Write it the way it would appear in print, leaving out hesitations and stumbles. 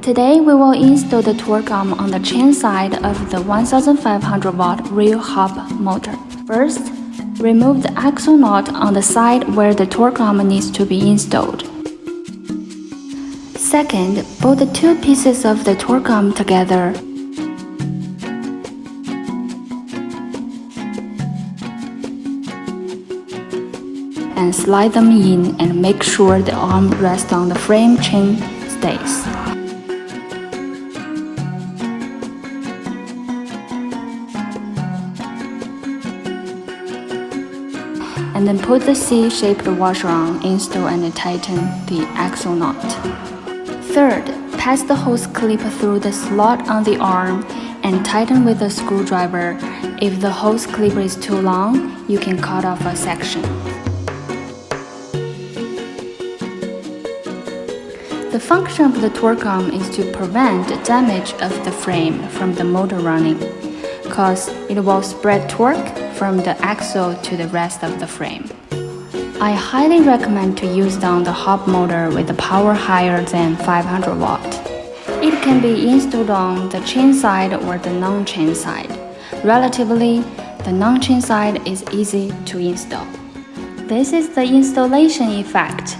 Today we will install the torque arm on the chain side of the 1500 watt rear hub motor. First, remove the axle nut on the side where the torque arm needs to be installed. Second, bolt the two pieces of the torque arm together. And slide them in and make sure the arm rests on the frame chain stays. And then put the C-shaped washer on, install and tighten the axle nut. Third, pass the hose clip through the slot on the arm and tighten with a screwdriver. If the hose clip is too long, you can cut off a section. The function of the torque arm is to prevent damage of the frame from the motor running, cause it will spread torque from the axle to the rest of the frame. I highly recommend to use it on the hub motor with a power higher than 500 watt. It can be installed on the chain side or the non-chain side. Relatively, the non-chain side is easy to install. This is the installation effect.